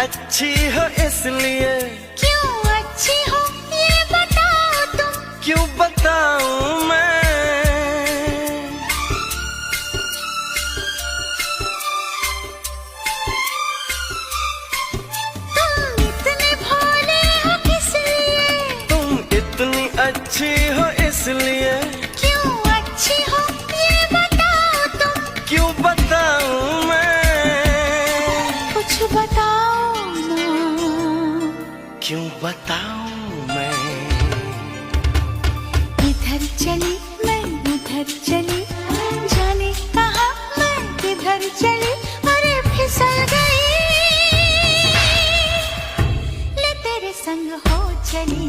अच्छी हो इसलिए। क्यों अच्छी हो ये बताओ तुम। क्यों बताऊं मैं? तुम इतने भोले हो किस लिए? तुम इतनी अच्छी हो इसलिए। क्यों अच्छी हो ये बताओ तुम। क्यों बताऊं मैं? कुछ बताओ ना। क्यों बताऊं मैं? इधर चली मैं उधर चली, जाने कहाँ मैं किधर चली, अरे फिसल गई। ले तेरे संग हो चली।